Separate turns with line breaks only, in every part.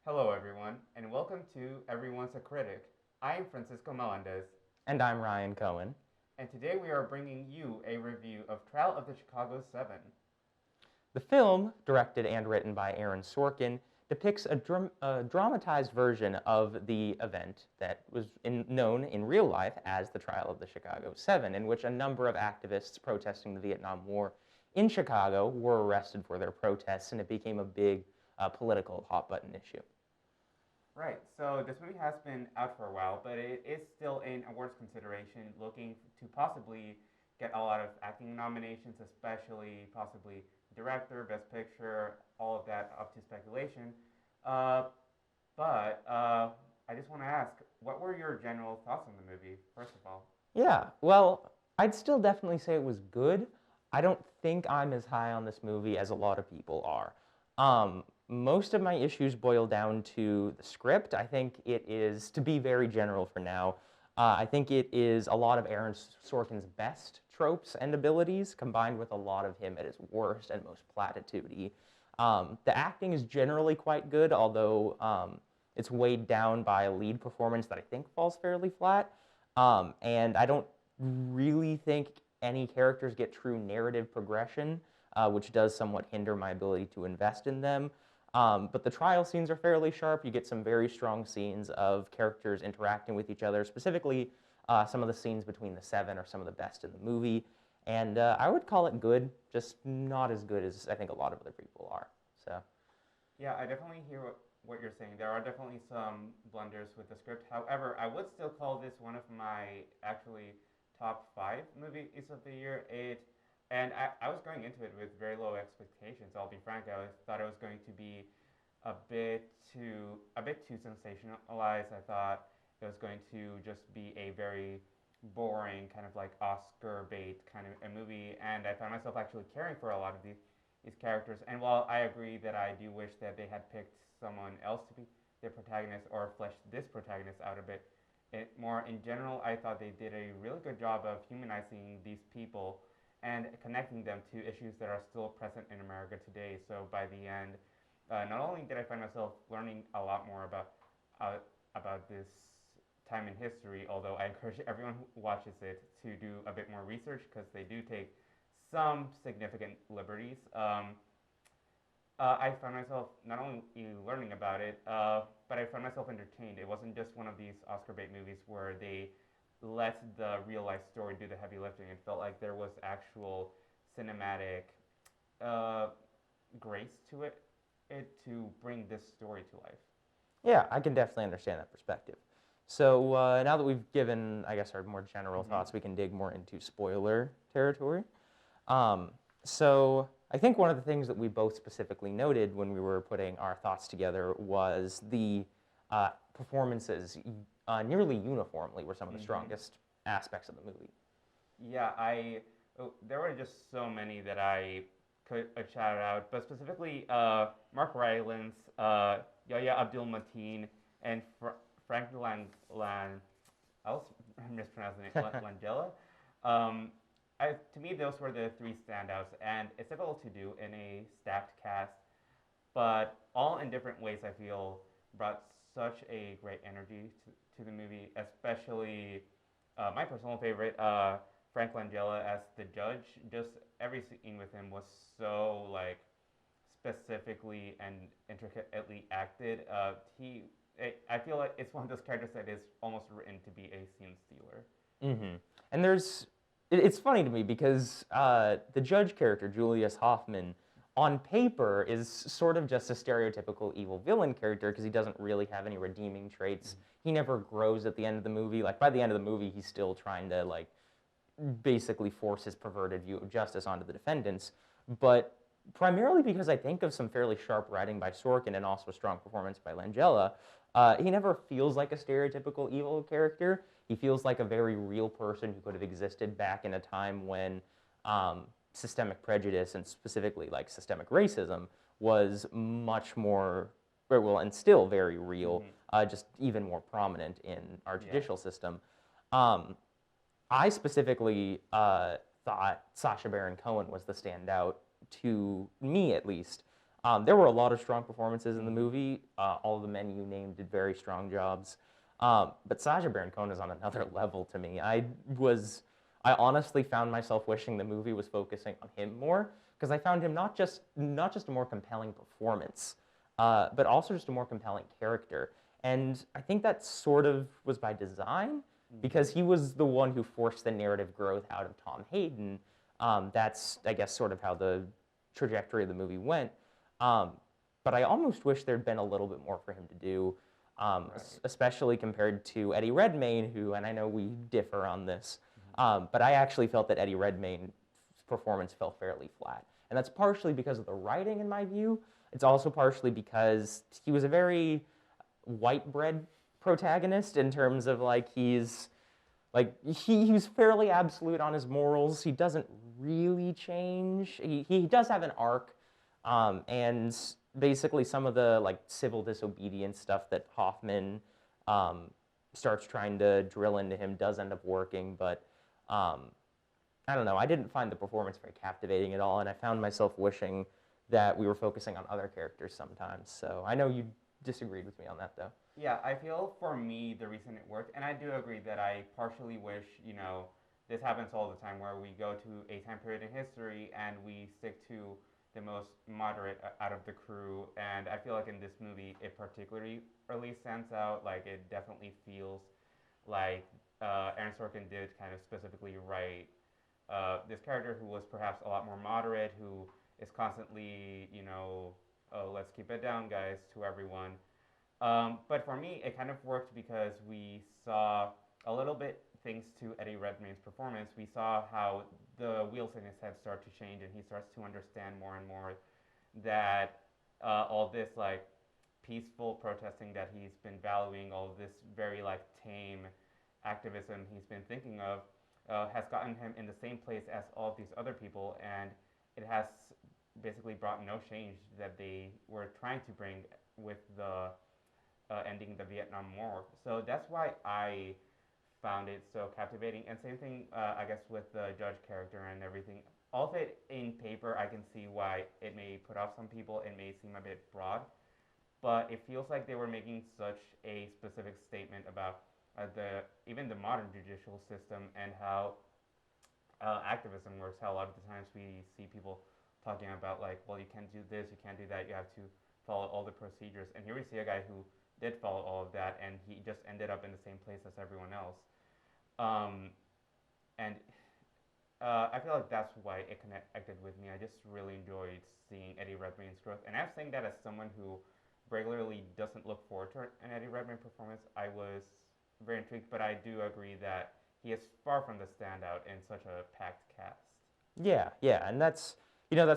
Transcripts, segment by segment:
Hello, everyone, and welcome to Everyone's a Critic. I am Francisco Melendez,
And I'm Ryan Cohen.
and today we are bringing you a review of Trial of the Chicago 7.
The film, directed and written by Arron Sorkin, depicts a dramatized version of the event that was known in real life as the Trial of the Chicago 7, in which a number of activists protesting the Vietnam War in Chicago were arrested for their protests, and it became a big political hot-button issue.
Right, so this movie has been out for a while, but it is still in awards consideration, looking to possibly get a lot of acting nominations, especially possibly director, best picture, all of that up to speculation. Uh, but I just want to ask, what were your general thoughts on the movie, first of all?
Yeah, well, I'd still definitely say it was good. I don't think I'm as high on this movie as a lot of people are. Most of my issues boil down to the script. I think it is, to be very general for now, I think it is a lot of Aaron Sorkin's best tropes and abilities combined with a lot of him at his worst and most platitudey. The acting is generally quite good, although it's weighed down by a lead performance that I think falls fairly flat. And I don't really think any characters get true narrative progression, which does somewhat hinder my ability to invest in them. But the trial scenes are fairly sharp. You get some very strong scenes of characters interacting with each other. Specifically, some of the scenes between the seven are some of the best in the movie. And I would call it good, just not as good as I think a lot of other people are. So,
Yeah, I definitely hear what you're saying. There are definitely some blunders with the script. However, I would still call this one of my actually top five movies of the year. And I was going into it with very low expectations. I'll be frank. I thought it was going to be a bit too sensationalized. I thought it was going to just be a very boring kind of like Oscar bait kind of a movie, and I found myself actually caring for a lot of these characters. And while I agree that I do wish that they had picked someone else to be their protagonist or fleshed this protagonist out a bit more in general, I thought they did a really good job of humanizing these people and connecting them to issues that are still present in America today. So by the end, not only did I find myself learning a lot more about this time in history, although I encourage everyone who watches it to do a bit more research because they do take some significant liberties. I found myself not only learning about it, but I found myself entertained. It wasn't just one of these Oscar bait movies where they let the real life story do the heavy lifting. It felt like there was actual cinematic uh, grace to it to bring this story to life.
yeah, I can definitely understand that perspective. So now that we've given, I guess, our more general
Mm-hmm.
thoughts, we can dig more into spoiler territory. Um, so I think one of the things that we both specifically noted when we were putting our thoughts together was the performances nearly uniformly were some of the
Mm-hmm.
strongest aspects of the movie.
Yeah, there were just so many that I could shout out, but specifically Mark Rylance, Yahya Abdul-Mateen, and Frank I was mispronouncing it, Langella. Um, to me, those were the three standouts, and it's difficult to do in a stacked cast, but all in different ways. I feel brought such a great energy to the movie, especially my personal favorite, Frank Langella as the judge. Just every scene with him was so like specifically and intricately acted. I feel like it's one of those characters that is almost written to be a scene stealer.
Mm-hmm. And it's funny to me because the judge character, Julius Hoffman, on paper is sort of just a stereotypical evil villain character because he doesn't really have any redeeming traits. He never grows at the end of the movie. Like by the end of the movie, he's still trying to like basically force his perverted view of justice onto the defendants. But primarily because I think of some fairly sharp writing by Sorkin and also a strong performance by Langella, he never feels like a stereotypical evil character. He feels like a very real person who could have existed back in a time when systemic prejudice and specifically like systemic racism was much more, well, and still very real,
Mm-hmm.
just even more prominent in our
Yeah.
judicial system. Um, I specifically thought Sacha Baron Cohen was the standout to me, at least. There were a lot of strong performances in the movie. All of the men you named did very strong jobs. But Sacha Baron Cohen is on another level to me. I honestly found myself wishing the movie was focusing on him more because I found him not just a more compelling performance, but also just a more compelling character. And I think that sort of was by design because he was the one who forced the narrative growth out of Tom Hayden. That's, I guess, sort of how the trajectory of the movie went. But I almost wish there'd been a little bit more for him to do, especially compared to Eddie Redmayne, who, and I know we differ on this, but I actually felt that Eddie Redmayne's performance fell fairly flat. And that's partially because of the writing, in my view. It's also partially because he was a very white bread protagonist in terms of he was fairly absolute on his morals. He doesn't really change. He does have an arc, and basically some of the civil disobedience stuff that Hoffman starts trying to drill into him does end up working, but I don't know. I didn't find the performance very captivating at all, and I found myself wishing that we were focusing on other characters sometimes. So I know you disagreed with me on that, though.
Yeah, I feel for me the reason it worked, and I do agree that I partially wish, this happens all the time where we go to a time period in history and we stick to the most moderate out of the crew, and I feel like in this movie it particularly stands out. Like it definitely feels like Arron Sorkin did kind of specifically write this character who was perhaps a lot more moderate, who is constantly, oh, let's keep it down, guys, to everyone. But for me, it kind of worked because we saw a little bit thanks to Eddie Redmayne's performance. We saw how the wheels in his head start to change, and he starts to understand more and more that all this peaceful protesting that he's been valuing, all of this very tame activism he's been thinking of, has gotten him in the same place as all of these other people, and it has basically brought no change that they were trying to bring with the ending the Vietnam War. So that's why I found it so captivating. And same thing, I guess, with the judge character and everything. All of it in paper, I can see why it may put off some people. It may seem a bit broad, but it feels like they were making such a specific statement about even the modern judicial system and how activism works. How a lot of the times we see people talking about well, you can't do this, you can't do that, you have to follow all the procedures. And here we see a guy who did follow all of that, and he just ended up in the same place as everyone else. And I feel like that's why it connected with me. I just really enjoyed seeing Eddie Redmayne's growth. And I'm saying that as someone who regularly doesn't look forward to an Eddie Redmayne performance. I was very intrigued, but I do agree that he is far from the standout in such a packed cast.
Yeah, yeah, and that's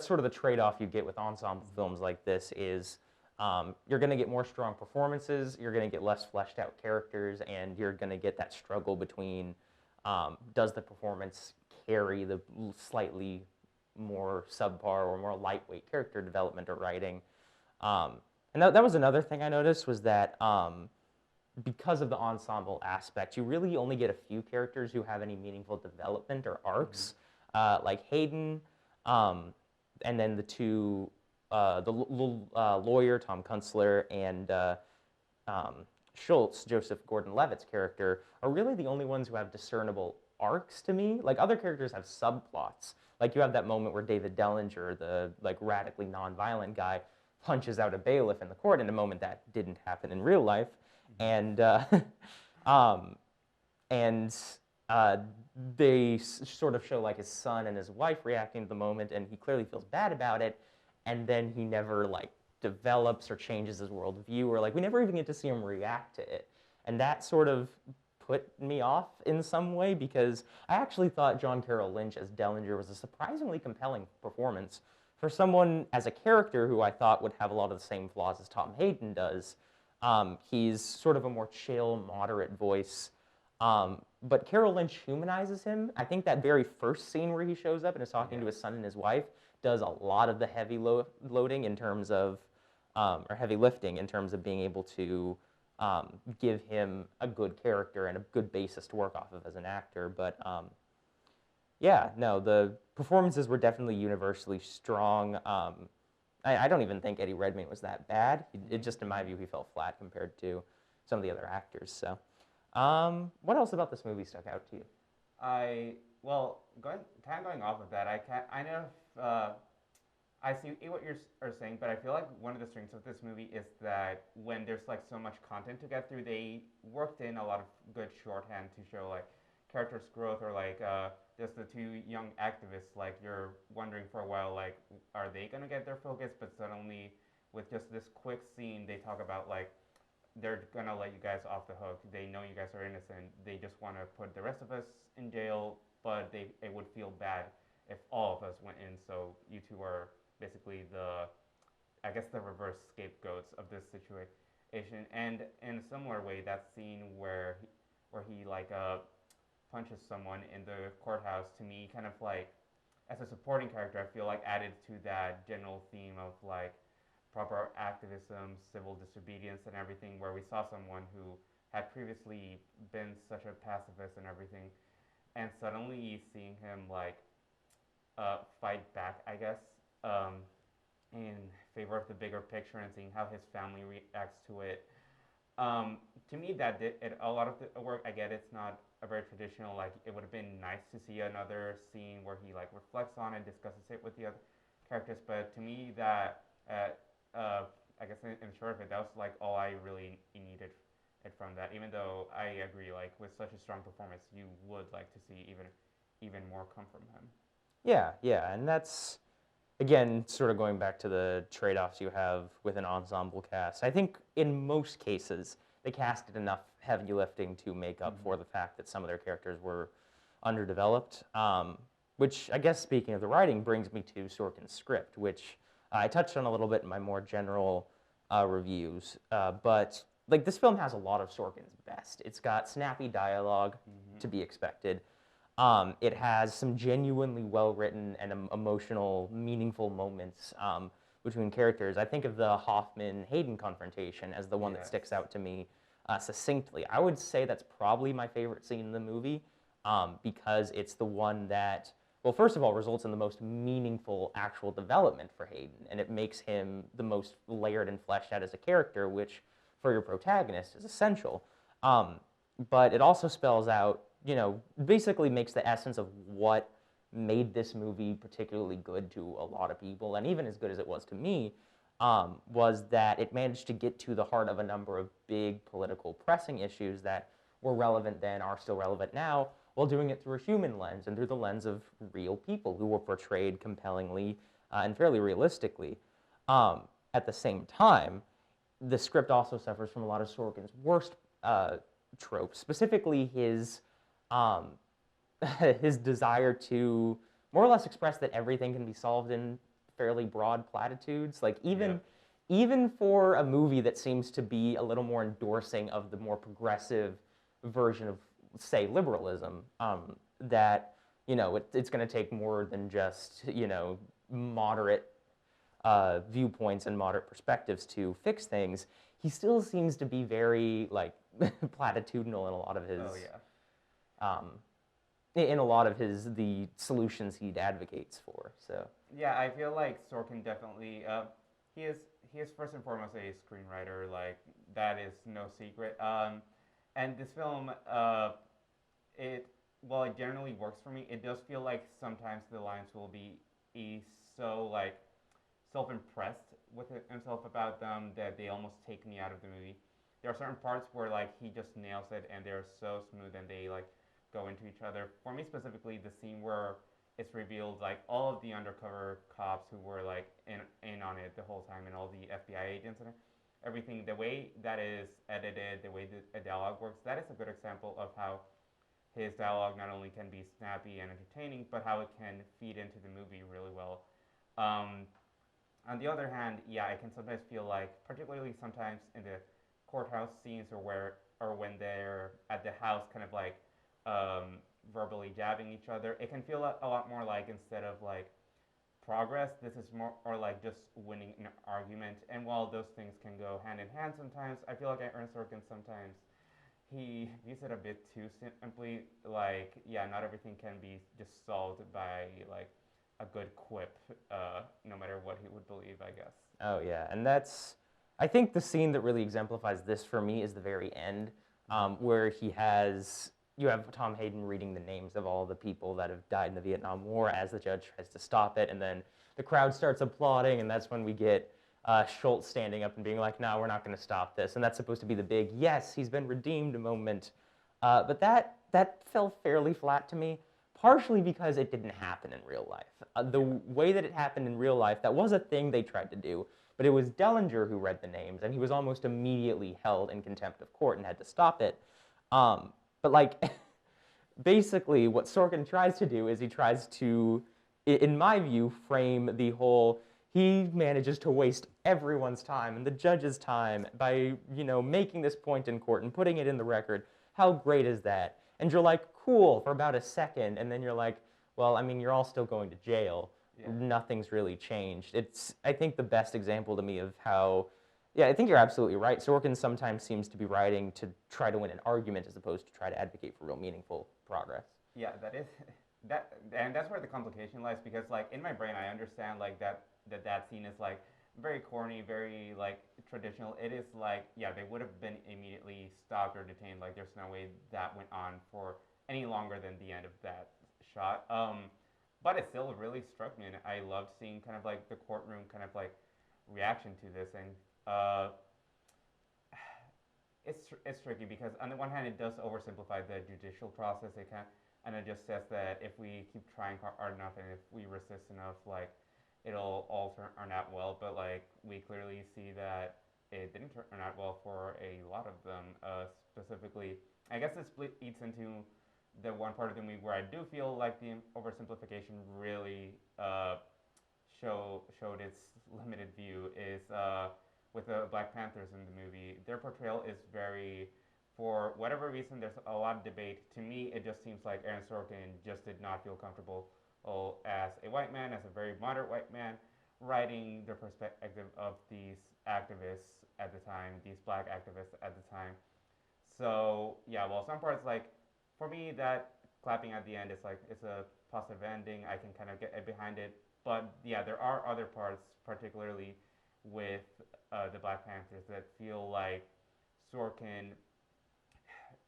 sort of the trade-off you get with ensemble films like this is you're going to get more strong performances, you're going to get less fleshed out characters, and you're going to get that struggle between does the performance carry the slightly more subpar or more lightweight character development or writing. And that was another thing I noticed was that because of the ensemble aspect, you really only get a few characters who have any meaningful development or arcs, like Hayden, and then the two, lawyer, Tom Kunstler, and Schultz, Joseph Gordon-Levitt's character, are really the only ones who have discernible arcs to me. Like, other characters have subplots. Like, you have that moment where David Dellinger, the radically nonviolent guy, punches out a bailiff in the court in a moment that didn't happen in real life. And they sort of show like his son and his wife reacting to the moment, and he clearly feels bad about it, and then he never develops or changes his worldview, or we never even get to see him react to it. And that sort of put me off in some way, because I actually thought John Carroll Lynch as Dellinger was a surprisingly compelling performance for someone as a character who I thought would have a lot of the same flaws as Tom Hayden does. He's sort of a more chill, moderate voice. But Carroll Lynch humanizes him. I think that very first scene where he shows up and is talking to his son and his wife does a lot of the heavy loading in terms of, or heavy lifting in terms of being able to give him a good character and a good basis to work off of as an actor. But yeah, no, the performances were definitely universally strong. I don't even think Eddie Redmayne was that bad. It just, in my view, he fell flat compared to some of the other actors. So, what else about this movie stuck out to you?
Going off of that, I see what are saying, but I feel like one of the strengths of this movie is that when there's like so much content to get through, they worked in a lot of good shorthand to show like characters' growth or like just the two young activists. Like you're wondering for a while, like are they gonna get their focus? But suddenly, with just this quick scene, they talk about like they're gonna let you guys off the hook. They know you guys are innocent. They just want to put the rest of us in jail, but it would feel bad if all of us went in. So you two are basically I guess the reverse scapegoats of this situation. And in a similar way, that scene where he like punches someone in the courthouse, to me kind of like as a supporting character, I feel like added to that general theme of like proper activism, civil disobedience, and everything, where we saw someone who had previously been such a pacifist and everything, and suddenly seeing him like fight back, I guess, in favor of the bigger picture and seeing how his family reacts to it. To me, that did it, a lot of the work. I get it's not a very traditional. Like it would have been nice to see another scene where he like reflects on it, discusses it with the other characters. But to me, that I guess in short of it, that was like all I really needed it from that. Even though I agree, like with such a strong performance, you would like to see even more come from him.
Yeah, and that's again sort of going back to the trade-offs you have with an ensemble cast. I think in most cases they cast did enough heavy lifting to make up for the fact that some of their characters were underdeveloped. Which I guess, speaking of the writing, brings me to Sorkin's script, which I touched on a little bit in my more general reviews. But like this film has a lot of Sorkin's best. It's got snappy dialogue to be expected. It has some genuinely well-written and emotional, meaningful moments between characters. I think of the Hoffman-Hayden confrontation as the one that sticks out to me succinctly. I would say that's probably my favorite scene in the movie because it's the one that, well, first of all, results in the most meaningful actual development for Hayden, and it makes him the most layered and fleshed out as a character, which for your protagonist is essential. But it also spells out, basically makes the essence of what made this movie particularly good to a lot of people, and even as good as it was to me, was that it managed to get to the heart of a number of big political pressing issues that were relevant then, are still relevant now, while doing it through a human lens and through the lens of real people who were portrayed compellingly and fairly realistically. At the same time, the script also suffers from a lot of Sorkin's worst tropes, specifically his his desire to more or less express that everything can be solved in fairly broad platitudes. Like even for a movie that seems to be a little more endorsing of the more progressive version of, say, liberalism, that it's going to take more than just moderate viewpoints and moderate perspectives to fix things. He still seems to be very like platitudinal in a lot of his in a lot of the solutions he advocates for. So
yeah, I feel like Sorkin definitely he is first and foremost a screenwriter. Like that is no secret. And this film it generally works for me. It does feel like sometimes the lines will be so like self-impressed with himself about them that they almost take me out of the movie. There are certain parts where like he just nails it and they're so smooth and they like go into each other. For me specifically, the scene where it's revealed like all of the undercover cops who were like in on it the whole time and all the FBI agents and everything, the way that is edited, the way the dialogue works, that is a good example of how his dialogue not only can be snappy and entertaining, but how it can feed into the movie really well. On the other hand, yeah, I can sometimes feel like, particularly sometimes in the courthouse scenes or when they're at the house, kind of like verbally jabbing each other, it can feel a lot more like instead of like progress, this is more or like just winning an argument. And while those things can go hand in hand sometimes, I feel like Arron Sorkin sometimes he views it a bit too simply. Like, yeah, not everything can be just solved by like a good quip, no matter what he would believe, I guess.
Oh yeah, and I think the scene that really exemplifies this for me is the very end, where you have Tom Hayden reading the names of all the people that have died in the Vietnam War as the judge tries to stop it, and then the crowd starts applauding, and that's when we get Schultz standing up and being like, "No, we're not going to stop this," and that's supposed to be the big "yes, he's been redeemed" moment. But that fell fairly flat to me, partially because it didn't happen in real life. The way that it happened in real life, that was a thing they tried to do, but it was Dellinger who read the names, and he was almost immediately held in contempt of court and had to stop it. But like, basically, what Sorkin tries to do is he tries to, in my view, frame the whole. He manages to waste everyone's time and the judge's time by, making this point in court and putting it in the record. How great is that? And you're like, cool, for about a second, and then you're like, well, I mean, you're all still going to jail. Yeah. Nothing's really changed. It's, I think, the best example to me of how, yeah, I think you're absolutely right. Sorkin sometimes seems to be writing to try to win an argument as opposed to try to advocate for real meaningful progress.
Yeah, and that's where the complication lies, because like in my brain I understand like that scene is like very corny, very like traditional. It is like, yeah, they would have been immediately stopped or detained. Like there's no way that went on for any longer than the end of that shot. But it still really struck me, and I loved seeing kind of like the courtroom kind of like reaction to this. And it's tricky because on the one hand it does oversimplify the judicial process. It just says that if we keep trying hard enough and if we resist enough, like it'll all turn out well. But like we clearly see that it didn't turn out well for a lot of them. Specifically, I guess this eats into the one part of the movie where I do feel like the oversimplification really showed its limited view is with the Black Panthers in the movie. Their portrayal is very, for whatever reason, there's a lot of debate. To me, it just seems like Arron Sorkin just did not feel comfortable as a white man, as a very moderate white man, writing the perspective of these activists at the time, these black activists at the time. So yeah, well, some parts, like for me, that clapping at the end is like, it's a positive ending. I can kind of get behind it. But yeah, there are other parts, particularly with the Black Panthers, that feel like Sorkin,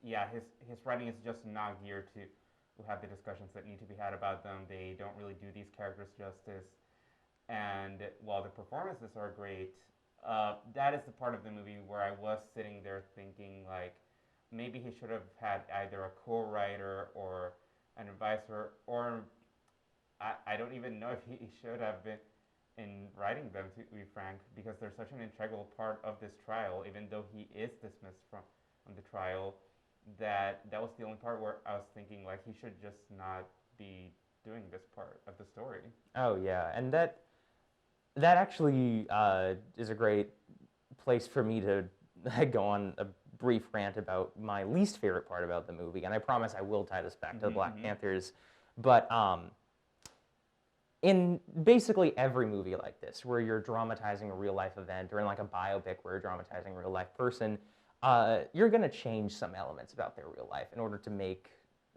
yeah, his writing is just not geared to have the discussions that need to be had about them. They don't really do these characters justice. And while the performances are great, that is the part of the movie where I was sitting there thinking, like, maybe he should have had either a co-writer or an advisor, or I don't even know if he should have been in writing them, to be frank, because they're such an integral part of this trial, even though he is dismissed from the trial. That was the only part where I was thinking, like, he should just not be doing this part of the story.
Oh yeah, and that actually is a great place for me to go on a brief rant about my least favorite part about the movie, and I promise I will tie this back to the Black Panthers. But in basically every movie like this, where you're dramatizing a real life event, or in like a biopic where you're dramatizing a real life person, you're going to change some elements about their real life in order to make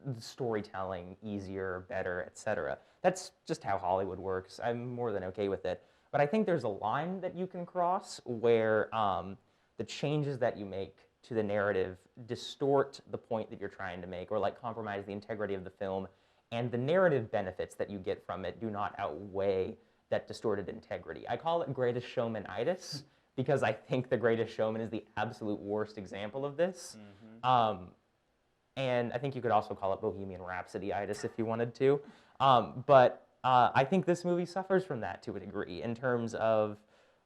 the storytelling easier, better, etc. That's just how Hollywood works. I'm more than okay with it. But I think there's a line that you can cross where the changes that you make to the narrative distort the point that you're trying to make, or like compromise the integrity of the film, and the narrative benefits that you get from it do not outweigh that distorted integrity. I call it greatest showman-itis, because I think The Greatest Showman is the absolute worst example of this. And I think you could also call it Bohemian Rhapsody-itis if you wanted to. But I think this movie suffers from that to a degree in terms of,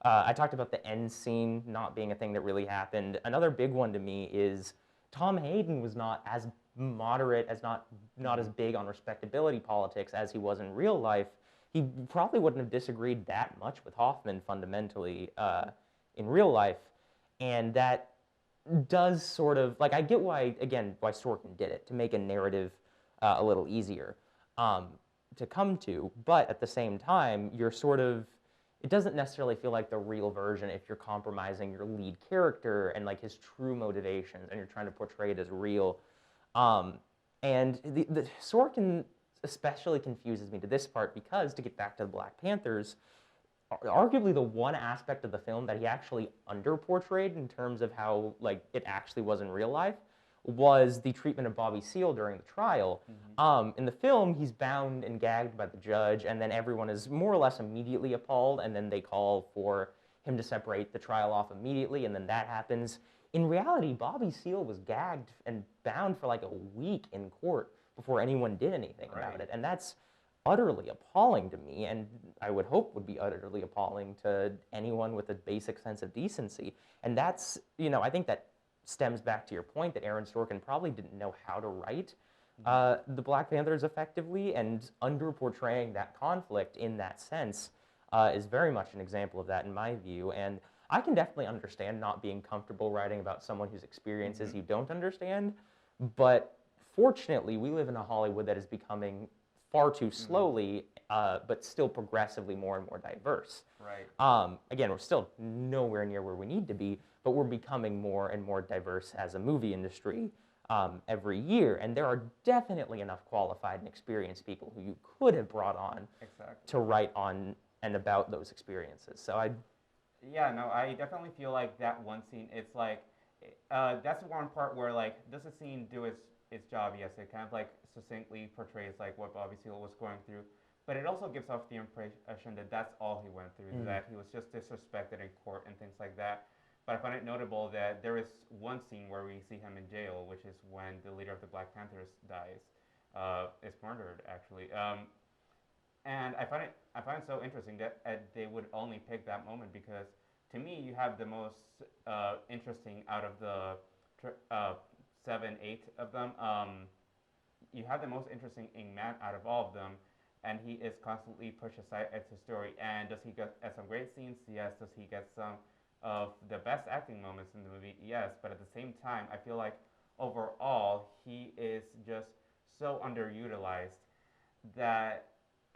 I talked about the end scene not being a thing that really happened. Another big one to me is Tom Hayden was not as moderate, not as big on respectability politics as he was in real life. He probably wouldn't have disagreed that much with Hoffman fundamentally in real life, and that does sort of, like, I get why Sorkin did it, to make a narrative a little easier to come to, but at the same time, you're sort of, it doesn't necessarily feel like the real version if you're compromising your lead character and like his true motivations, and you're trying to portray it as real. And the Sorkin especially confuses me to this part because, to get back to the Black Panthers, arguably the one aspect of the film that he actually underportrayed in terms of how like it actually was in real life was the treatment of Bobby Seale during the trial. In the film, he's bound and gagged by the judge, and then everyone is more or less immediately appalled, and then they call for him to separate the trial off immediately, and then that happens. In reality, Bobby Seale was gagged and bound for like a week in court before anyone did anything about it, and that's utterly appalling to me, and I would hope would be utterly appalling to anyone with a basic sense of decency. And that's, you know, I think that stems back to your point that Arron Sorkin probably didn't know how to write the Black Panthers effectively, and under-portraying that conflict in that sense is very much an example of that in my view. And I can definitely understand not being comfortable writing about someone whose experiences you don't understand, but fortunately we live in a Hollywood that is becoming far too slowly, but still progressively more and more diverse. Again, we're still nowhere near where we need to be, but we're becoming more and more diverse as a movie industry every year. And there are definitely enough qualified and experienced people who you could have brought on to write on and about those experiences. So
Yeah, no, I definitely feel like that one scene, it's like, that's the one part where, like, does the scene do its job? Yes, it kind of, like, succinctly portrays, like, what Bobby Seale was going through, but it also gives off the impression that that's all he went through, that he was just disrespected in court and things like that. But I find it notable that there is one scene where we see him in jail, which is when the leader of the Black Panthers dies, is murdered, actually. And I find it so interesting that they would only pick that moment, because to me you have the most interesting out of the 7, 8 of them. You have the most interesting man out of all of them, and he is constantly pushed aside as his story. And does he get some great scenes? Yes. Does he get some of the best acting moments in the movie? Yes. But at the same time, I feel like overall he is just so underutilized that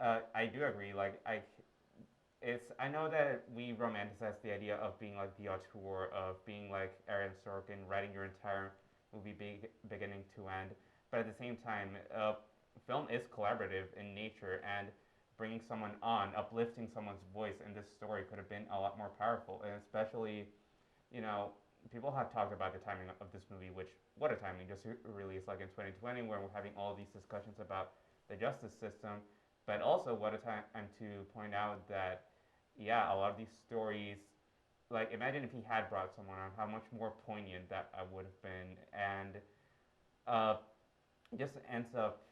I do agree. Like I know that we romanticize the idea of being like the auteur, of being like Arron Sorkin, writing your entire movie beginning to end. But at the same time, film is collaborative in nature, and bringing someone on, uplifting someone's voice in this story could have been a lot more powerful. And especially, you know, people have talked about the timing of this movie, which, what a timing, just released like in 2020, where we're having all these discussions about the justice system. But also, what a time to point out that, yeah, a lot of these stories, like, imagine if he had brought someone on, how much more poignant that would have been. And just ends up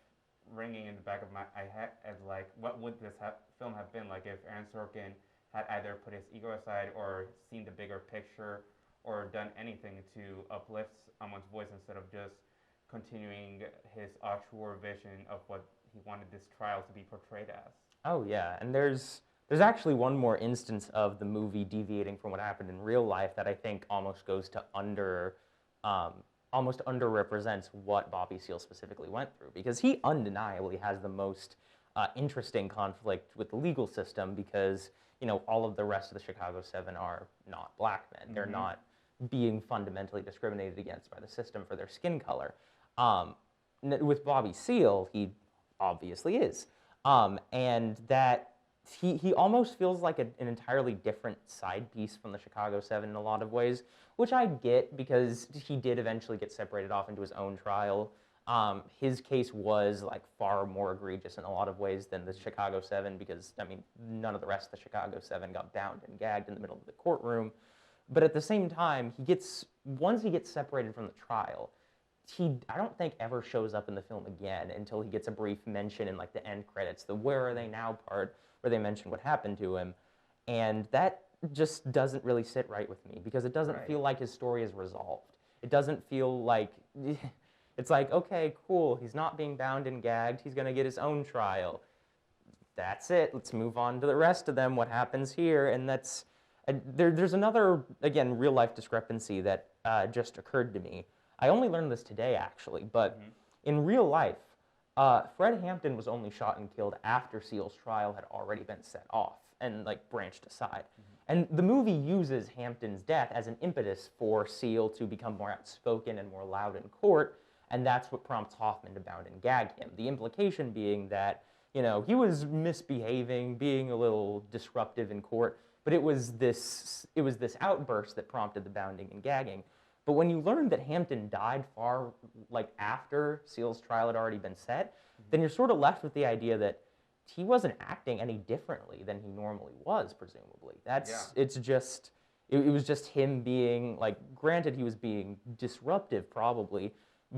ringing in the back of my head as, like, what would this film have been like if Arron Sorkin had either put his ego aside or seen the bigger picture or done anything to uplift someone's voice instead of just continuing his auteur vision of what he wanted this trial to be portrayed as.
Oh yeah, and there's actually one more instance of the movie deviating from what happened in real life that I think almost goes to almost underrepresents what Bobby Seale specifically went through, because he undeniably has the most interesting conflict with the legal system, because, you know, all of the rest of the Chicago 7 are not black men. They're not being fundamentally discriminated against by the system for their skin color. With Bobby Seale, he obviously is. And that he almost feels like an entirely different side piece from the Chicago 7 in a lot of ways, which I get, because he did eventually get separated off into his own trial. His case was like far more egregious in a lot of ways than the Chicago 7, because, I mean, none of the rest of the Chicago 7 got bound and gagged in the middle of the courtroom. But at the same time, once he gets separated from the trial, I don't think ever shows up in the film again until he gets a brief mention in like the end credits, the "where are they now" part, where they mention what happened to him. And that just doesn't really sit right with me, because it doesn't feel like his story is resolved. It doesn't feel like, it's like, okay, cool, he's not being bound and gagged, he's gonna get his own trial. That's it, let's move on to the rest of them, what happens here? And that's, there's another, again, real life discrepancy that just occurred to me. I only learned this today, actually, but in real life, Fred Hampton was only shot and killed after Seale's trial had already been set off and like branched aside. And the movie uses Hampton's death as an impetus for Seale to become more outspoken and more loud in court, and that's what prompts Hoffman to bound and gag him. The implication being that, he was misbehaving, being a little disruptive in court, but it was this outburst that prompted the bounding and gagging. But when you learn that Hampton died far after Seal's trial had already been set, then you're sort of left with the idea that he wasn't acting any differently than he normally was, presumably. It was just him being, granted he was being disruptive probably,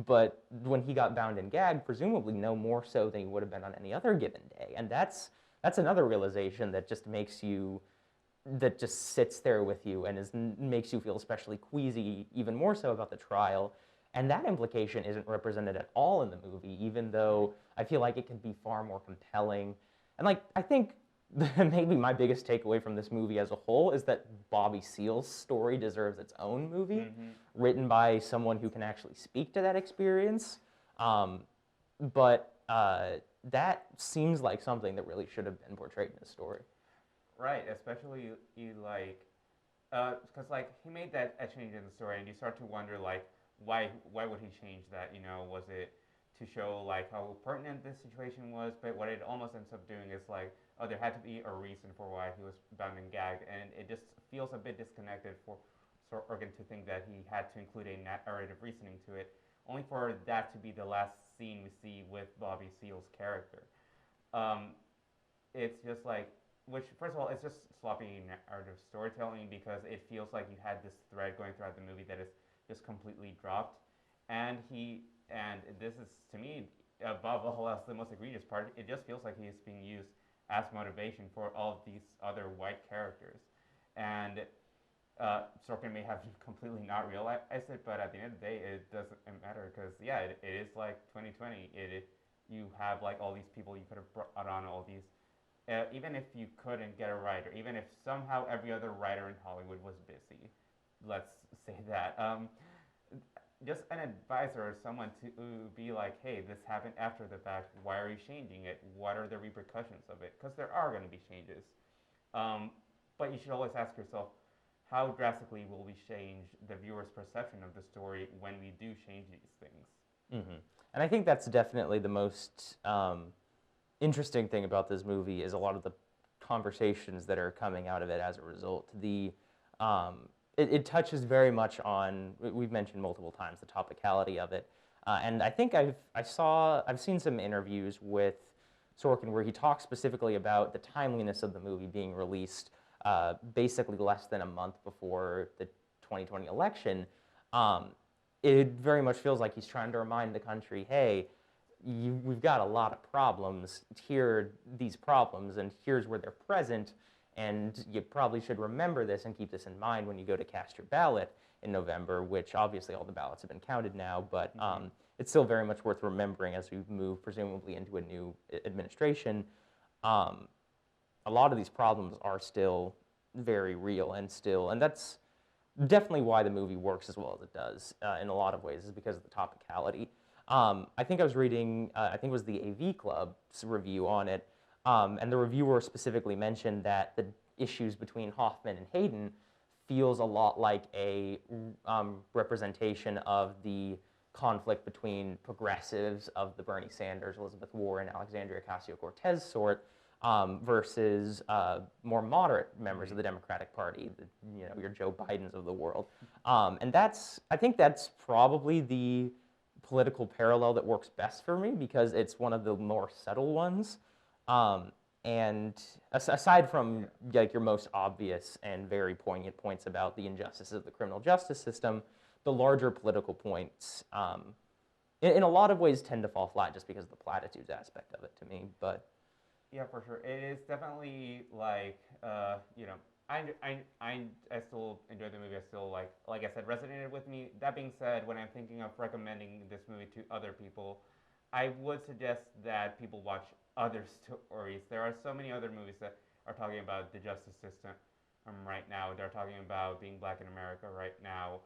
but when he got bound and gagged, presumably no more so than he would have been on any other given day. And that's another realization that just sits there with you and makes you feel especially queasy, even more so about the trial. And that implication isn't represented at all in the movie, even though I feel like it can be far more compelling. And I think maybe my biggest takeaway from this movie as a whole is that Bobby Seale's story deserves its own movie, written by someone who can actually speak to that experience. But that seems like something that really should have been portrayed in the story.
Right, especially because he made a change in the story, and you start to wonder why would he change that? Was it to show how pertinent this situation was? But what it almost ends up doing is there had to be a reason for why he was bound and gagged, and it just feels a bit disconnected for Sorkin to think that he had to include a narrative reasoning to it, only for that to be the last scene we see with Bobby Seale's character. It's just which, first of all, it's just sloppy narrative storytelling, because it feels like you had this thread going throughout the movie that is just completely dropped. And this is, to me, above all else, the most egregious part. It just feels like he is being used as motivation for all of these other white characters. And Sorkin may have completely not realized it, but at the end of the day, it doesn't matter, because, it is 2020. You have all these people you could have brought on, all these. Even if you couldn't get a writer, even if somehow every other writer in Hollywood was busy, let's say that, just an advisor or someone to be hey, this happened after the fact, why are you changing it? What are the repercussions of it? Because there are going to be changes. But you should always ask yourself, how drastically will we change the viewer's perception of the story when we do change these things?
Mm-hmm. And I think that's definitely the most interesting thing about this movie is a lot of the conversations that are coming out of it as a result. It touches very much on, we've mentioned multiple times, the topicality of it. And I think I've seen some interviews with Sorkin where he talks specifically about the timeliness of the movie being released basically less than a month before the 2020 election. It very much feels like he's trying to remind the country, hey, we've got a lot of problems. Here are these problems, and here's where they're present, and you probably should remember this and keep this in mind when you go to cast your ballot in November, which obviously all the ballots have been counted now, but it's still very much worth remembering as we move presumably into a new administration. A lot of these problems are still very real, and that's definitely why the movie works as well as it does in a lot of ways, is because of the topicality. I think I was reading, I think it was the AV Club's review on it, and the reviewer specifically mentioned that the issues between Hoffman and Hayden feels a lot like a representation of the conflict between progressives of the Bernie Sanders, Elizabeth Warren, Alexandria Ocasio-Cortez sort versus more moderate members of the Democratic Party, your Joe Bidens of the world. And I think that's probably the political parallel that works best for me, because it's one of the more subtle ones. And aside from your most obvious and very poignant points about the injustices of the criminal justice system, the larger political points, in a lot of ways, tend to fall flat just because of the platitudes aspect of it to me. But
yeah, for sure, it is definitely I still enjoy the movie. I still like I said, resonated with me. That being said, when I'm thinking of recommending this movie to other people, I would suggest that people watch other stories. There are so many other movies that are talking about the justice system right now. They're talking about being black in America right now.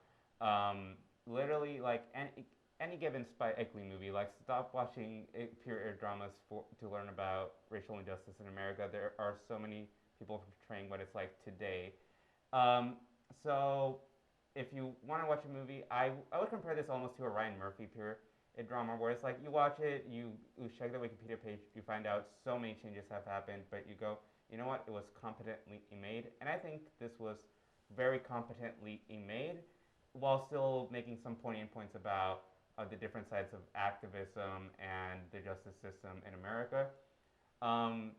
Literally, any given Spike Lee movie, stop watching period dramas to learn about racial injustice in America. There are so many people portraying what it's like today. So if you want to watch a movie, I would compare this almost to a Ryan Murphy a drama where it's like you watch it, you check the Wikipedia page, you find out so many changes have happened, but you go, you know what, it was competently made. And I think this was very competently made while still making some poignant points about the different sides of activism and the justice system in America. Um,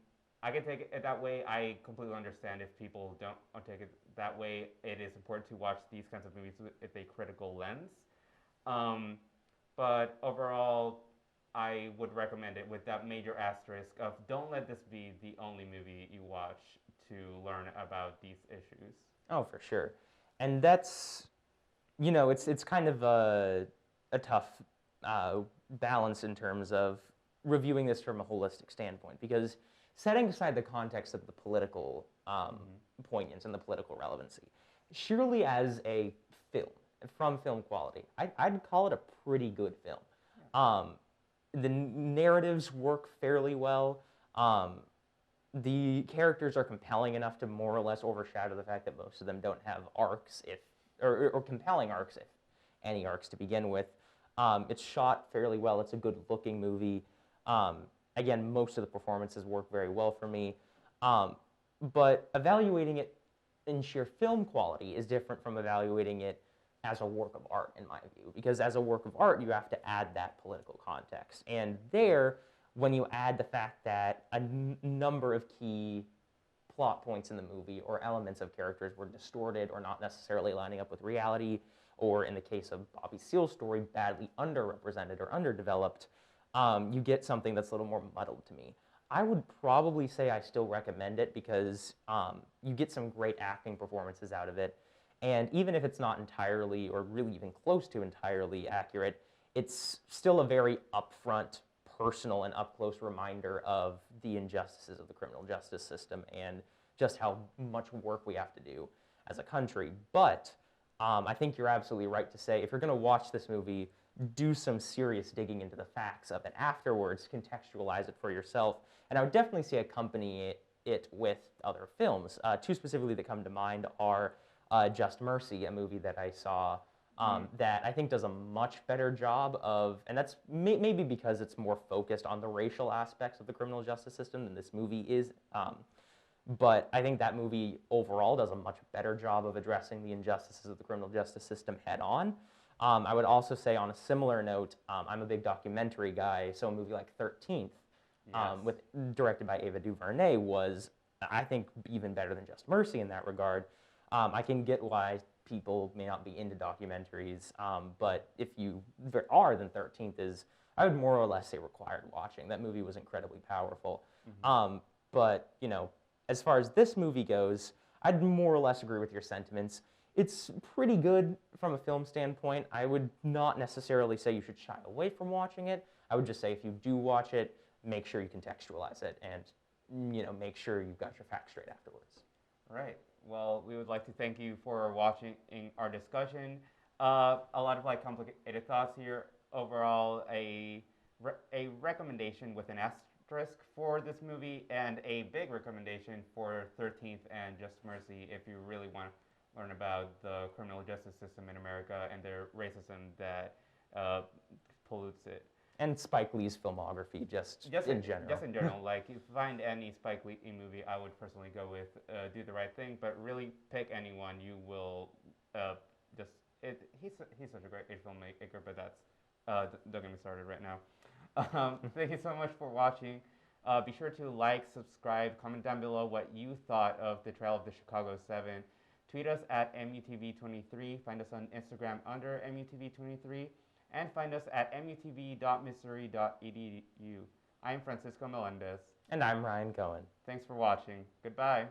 I can take it that way. I completely understand if people don't take it that way. It is important to watch these kinds of movies with a critical lens. Um, but overall, I would recommend it with that major asterisk of don't let this be the only movie you watch to learn about these issues.
Oh, for sure. And that's, it's kind of a tough balance in terms of reviewing this from a holistic standpoint because setting aside the context of the political poignance and the political relevancy, surely as a film, from film quality, I'd call it a pretty good film. The narratives work fairly well. The characters are compelling enough to more or less overshadow the fact that most of them don't have arcs, or compelling arcs, if any arcs to begin with. It's shot fairly well. It's a good-looking movie. Again, most of the performances work very well for me. But evaluating it in sheer film quality is different from evaluating it as a work of art, in my view. Because as a work of art, you have to add that political context. And there, when you add the fact that a number of key plot points in the movie or elements of characters were distorted or not necessarily lining up with reality, or in the case of Bobby Seale's story, badly underrepresented or underdeveloped, you get something that's a little more muddled to me. I would probably say I still recommend it because you get some great acting performances out of it. And even if it's not entirely or really even close to entirely accurate, it's still a very upfront, personal, and up-close reminder of the injustices of the criminal justice system and just how much work we have to do as a country. But I think you're absolutely right to say if you're going to watch this movie, do some serious digging into the facts of it afterwards, contextualize it for yourself. And I would definitely say accompany it with other films. Two specifically that come to mind are Just Mercy, a movie that I saw that I think does a much better job of, and that's maybe because it's more focused on the racial aspects of the criminal justice system than this movie is. But I think that movie overall does a much better job of addressing the injustices of the criminal justice system head on. I would also say on a similar note, I'm a big documentary guy, so a movie like 13th, directed by Ava DuVernay, was, I think, even better than Just Mercy in that regard. I can get why people may not be into documentaries, but if you are, then 13th is, I would more or less say, required watching. That movie was incredibly powerful. But, as far as this movie goes, I'd more or less agree with your sentiments. It's pretty good from a film standpoint. I would not necessarily say you should shy away from watching it. I would just say if you do watch it, make sure you contextualize it and, make sure you've got your facts straight afterwards.
Right. Well, we would like to thank you for watching our discussion. A lot of complicated thoughts here. Overall, a recommendation with an asterisk for this movie, and a big recommendation for 13th and Just Mercy if you really want to learn about the criminal justice system in America and the racism that pollutes it.
And Spike Lee's filmography, just in general.
Just in general, if you find any Spike Lee movie, I would personally go with Do the Right Thing, but really pick anyone. You will he's such a great filmmaker, but that's, don't get me started right now. Thank you so much for watching. Be sure to like, subscribe, comment down below what you thought of the trial of the Chicago 7. Tweet us at MUTV23. Find us on Instagram under MUTV23. And find us at mutv.missouri.edu. I'm Francisco Meléndez.
And I'm Ryan Cohen.
Thanks for watching. Goodbye.